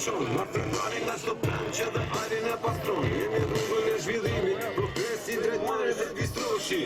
qonë, ma fërmani nga stopem që dhe alin e pastron. Jemi rrugën e zhvillimi, progresi drejt marrjes e bistroshi.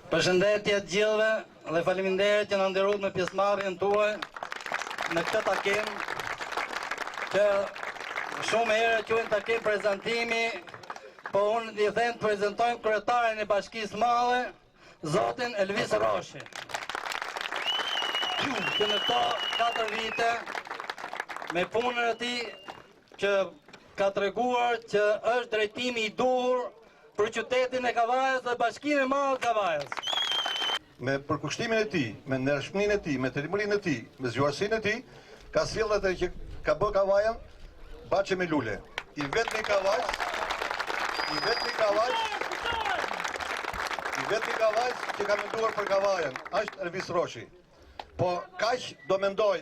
Përshëndetje të gjithëve dhe faleminderit që na nderut me pjesëmarrjen tuaj në këtë takim që shumë herë quhen takim prezantimi, po unë i them të prezantojmë kryetarin e Bashkisë Madhe, zotin Elvis Roshi. Që në këto 4 vite me punën e tij që ka treguar që është drejtimi i duhur për qytetin e Kavajës dhe Bashkinë e Madhe të Kavajës. Me përkushtimin e tij, me ndershmërinë e tij, me tërmërinë e tij, me zgjuarsinë e tij, ka sjellë atë që ka bë Kavajën baçe me lule. I vetmi Kavaj që ka menduar për Kavajën, është Elvis Roshi. Po kaq do mendoj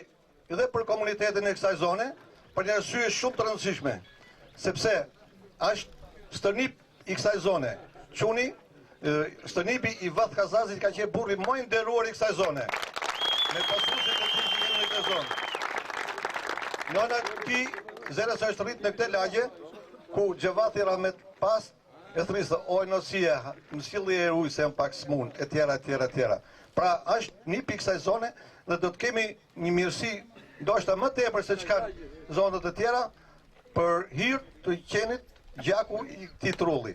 edhe për komunitetin e kësaj zone, për një arsye shumë të rëndësishme, sepse është stërnip i kësaj zone. Çuni, stërnipi i Vath Kazazit ka qenë burri më i nderuar i kësaj zone. Me pasuesit e tij që jemi në këtë zonë. Nëna ti zera sa është rrit në këtë lagje, ku Xhevati Rahmet pas e thrisë, oj nosia, më silli e ujë se më pak smun, e tjera. Pra është një pikë kësaj zone dhe do të kemi një mirësi ndoshta më tepër se çka zonat e tjera për hir të qenit gjaku i këtij trulli.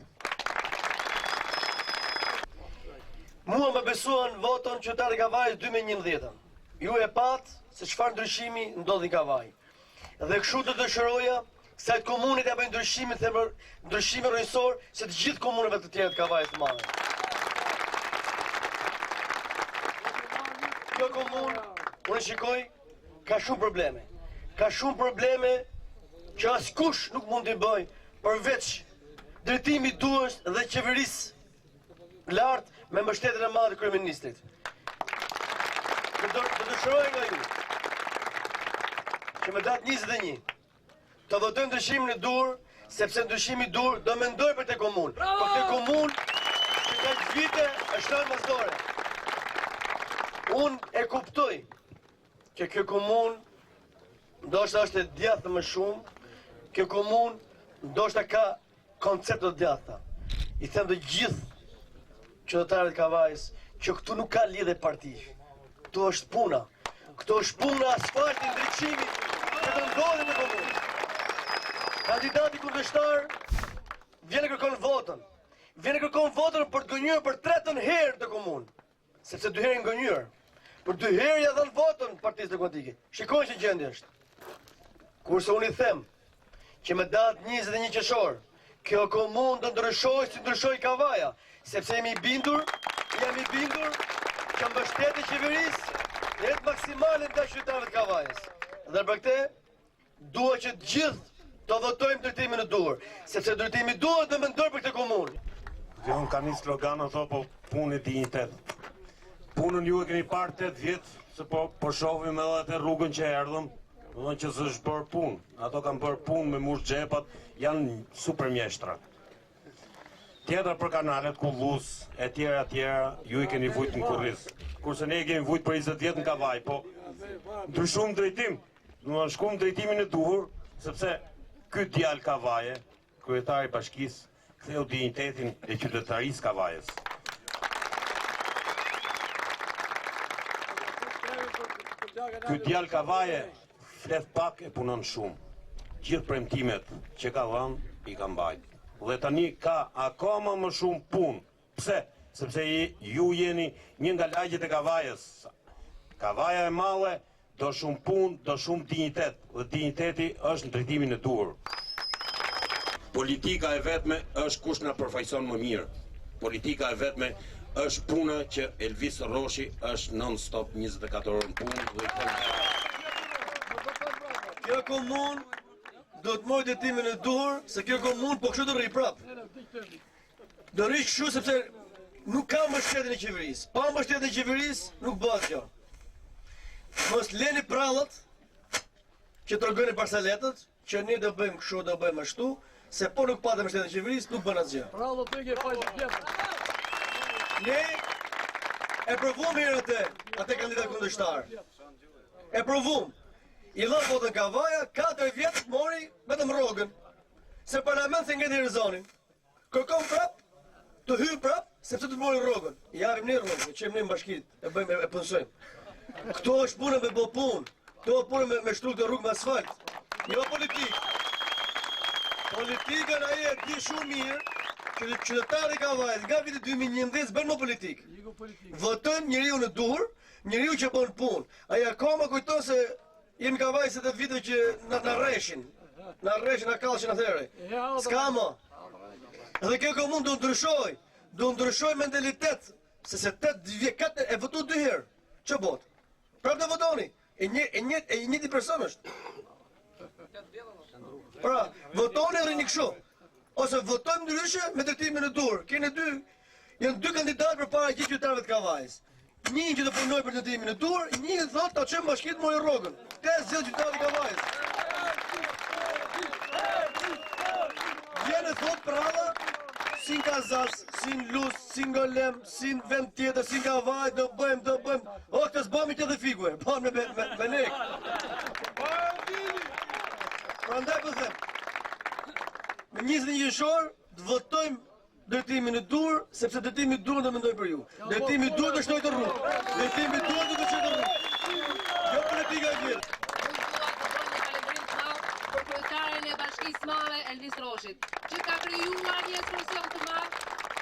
Mua më besuan votën qytetarë Kavajës 2011. Ju e pat se çfarë ndryshimi ndodhi në Kavaj. Dhe kështu të dëshiroja se të komunit e bëjnë ndryshime rrënjësor se të gjithë komuneve të tjera të Kavajës së Madhe. Kjo komunë, unë shikoj, ka shumë probleme. Ka shumë probleme që askush nuk mund t'i bëj përveç drejtimit duhur dhe qeverisë lartë me mbështetjen e madhe të kryeministrit. Të dëshiroj nga ju që me datë 21 të votojmë ndryshimin e dur, sepse ndryshimi i dur do mendoj për të komunë. Për të komunë që ka vite është mësore. Unë e kuptoj që kjo komunë ndoshta është e djathtë më shumë, kjo komunë ndoshta ka koncepte të djathta. I them të gjithë qytetarët e Kavajës që këtu nuk ka lidhje partish. Këtu është puna. Këtu është puna asfalti, ndriçimi që të ndodhi në komunë. Kandidati kundërshtar vjen e kërkon votën. Vjen e kërkon votën për të gënjur për 3 herë të komunë. Sepse 2 herë gënjur. Për 2 herë ja dhan votën Partisë Demokratike. Shikojnë që gjendja është. Kurse unë i them që me datë 21 qershor, kjo komunë do ndryshojë si ndryshoi Kavaja, sepse jam i bindur që mbështetje qeverisë jetë maksimale nga qytetarët e Kavajës. Dhe për këtë dua që të gjithë të votojmë drejtimin e duhur, sepse drejtimi i duhur do mendoj për këtë komunë. Dhe unë ka një slogan thotë po punë e dinjitet. Punën ju e keni parë 8 vjet, se po shohim edhe atë rrugën që erdhëm, domethënë që s'është bërë punë. Ato kanë bërë punë me mush xhepat, janë super mjeshtra. Tjetër për kanalet, Kullus, e tjera, ju i keni vujt në Kurriz. Kurse ne i kemi vujt për 20 vjet në Kavaj, po ndryshum drejtim. Domethënë shkum drejtimin e duhur, sepse ky djalë Kavaje, kryetari i bashkisë, ktheu dinjitetin e qytetarisë Kavajës. Ky djalë Kavaje flet pak e punon shumë. Gjithë premtimet që ka dhënë i ka mbajtur. Dhe tani ka akoma më shumë punë. Pse? Sepse ju jeni një nga lagjet e Kavajës. Kavaja e madhe do shumë punë, do shumë dinjitet. Dhe dinjiteti është në drejtimin e duhur. Politika e vetme është kush na përfaqëson më mirë. Politika e vetme është puna që Elvis Roshi është non-stop 24 orë në punë. Kjo komunë do të mojë drejtimin e duhur, se kjo komunë po kështu do rri prap. Do rri kështu sepse nuk ka mbështetjen e qeverisë. Pa mbështetjen e qeverisë nuk bëhet kjo. Mos leni prallët që tregojnë parceletët, që ne do bëjmë kështu, do bëjmë ashtu, se po nuk patë mbështetjen e qeverisë nuk bën asgjë. Prallët e fajë tjetër. Ne e provum herë atë kandidat kundërshtar. E provum. I lë votën Kavaja, 4 vjetë mori vetëm rrogën. Se parlament se ngeti Herzonin. Kërkon prap, të hyj prap, sepse të mori rrogën. I japim ne rrogën, e qem ne në bashkit, e bëjmë e punsojmë. Këto është punë me bo punë, këto është punë me shtru të rrugë me asfalt. Jo politikë. Politikën ai e di shumë mirë, që qytetari Kavajës nga viti 2011 bën më politikë. Votojnë njeriu në dur, njeriu që bën punë. Ai akoma kujton se jemi Kavajës të vite që na rreshin. Na kallshin atëherë. S'ka më. Edhe kjo komunë do ndryshoj. Do ndryshoj mentalitet. Se 8 vjet e votu 2 herë. Ç'o bot? Prapë do votoni. E njëti person është. Pra, votoni e rini kështu. Ose votojmë ndryshe me drejtimin e dur. Janë 2 kandidatë përpara gjithë qytetarëve të Kavajës. Një që do punoj për drejtimin e dur, një thotë ta çojmë bashkit mori rrogën. Te zgjidh qytetarët e Kavajës. Vjen thot prava, si në Kazas, si në Lus, si në Golem, si në vend tjetër, si në Kavaj, do bëjmë. O, këtë s'bëmi të dhe figure, bëjmë me nek. Prandaj po them, me 21 qershor të votojmë drejtimin e dur, sepse drejtimi i dur do mendoj për ju. Drejtimi i dur do shtoj të rrugë. Drejtimi i dur do të çojë të rrugë. Jo politika e vjetë. Për kryetarin e Bashkisë Madhe Elvis Roshit, që ka krijuar një eksplosion të madh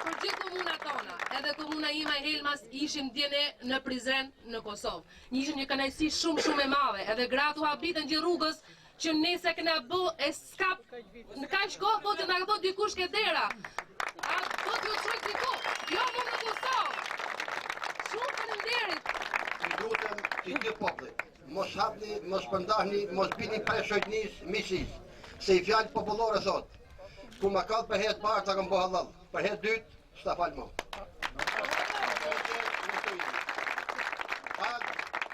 për gjithë komunat tona. Edhe komuna ime e Helmas ishim djene në Prizren në Kosovë. Ishim një kënaqësi shumë e madhe, edhe gratë u habitën gjithë rrugës që nese këna bë e skap në kaq kohë, po të na bë dikush ke dera. A po t'ju çoj diku? Jo më në Kosovë. Shumë faleminderit. Ju lutem të gjithë popullit, mos hapni, mos pëndahni, mos bini prej shoqënisë miqësisë. Se i fjalë popullore thot, ku ma kallë për herë të parë ta kam bo halal, për herë dytë, s'ta falë mo.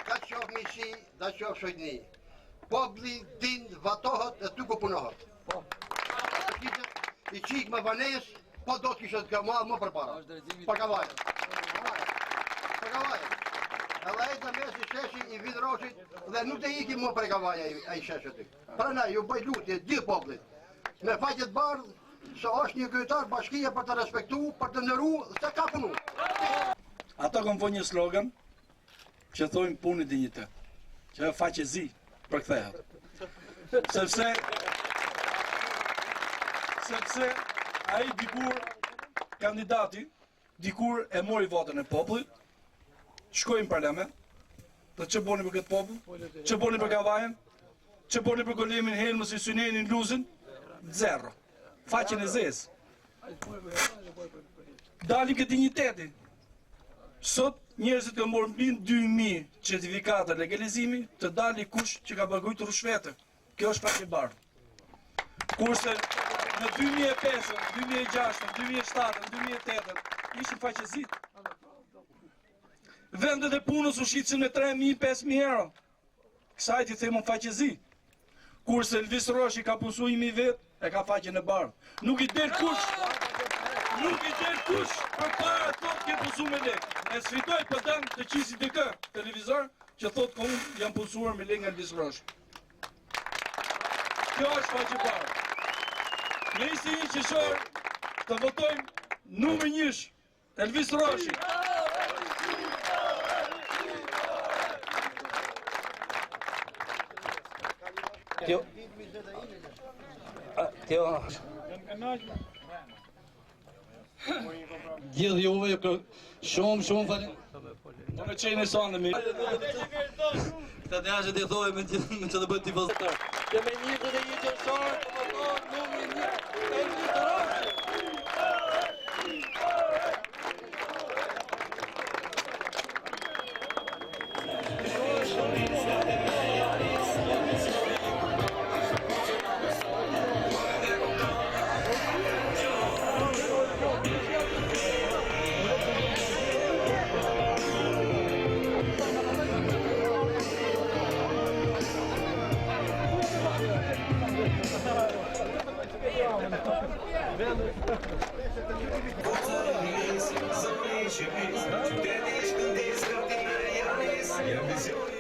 Ka qofë miqësi, da qofë shoqëni. Populli din vatohet e ty ku punohet. I qikë me vanes, po do të kishtë të kamuar më për para. Për Kavajën. Për Kavajën. Edhe e të mes i sheshi i Vid Roshit dhe nuk të iki më për Kavaja i sheshi ty. Pra na, ju bëj lutje, gjithë poplit. Me faqet bardhë, se është një kryetar bashkia për të respektu, për të nëru, se ka punu. Ata kanë vënë një slogan që thojmë punë i dinjitet, që e faqe zi përkthehet. Sepse ai dikur kandidati dikur e mori votën e popullit, shkoi në parlament, dhe që boni për këtë popull, që boni për Kavajën, që boni për Golemin, Helmës, i Synenin, Luzin, zero. Faqen e zezë. Dali këtë digniteti. Sot njerëzit kanë morë mbi 2000 certifikata legalizimi të dali kush që ka paguajtur rushvete. Kjo është faqe bardhë. Kurse në 2005, 2006, 2007, 2008 ishin faqezit. Vendet e punës u shitësin me 3.000, 5.000 euro. Kësaj ti themon faqezi. Kurse Elvis Roshi ka punsu 1.000 vetë, e ka faqen e bardhë. Nuk i del kush për para tot ke punsu me lekë. E sfidoj për dëmë të qisi të kë televizor që thot ka unë jam punsuar me lekë nga Elvis Roshi. Kjo është faqe bardhë. Ne isi 1 qershor të votojmë numër 1 Elvis Roshi. Gjithë juve ju shumë falem. Në me qenë e sonë mi. Këta të jashtë të thove me që të bëtë tifozëtar. Që me 21 qershor të votojnë numër 1 Elvis Roshi. Zoni që pis, që të dish në disë, të me janis, jam vizioni.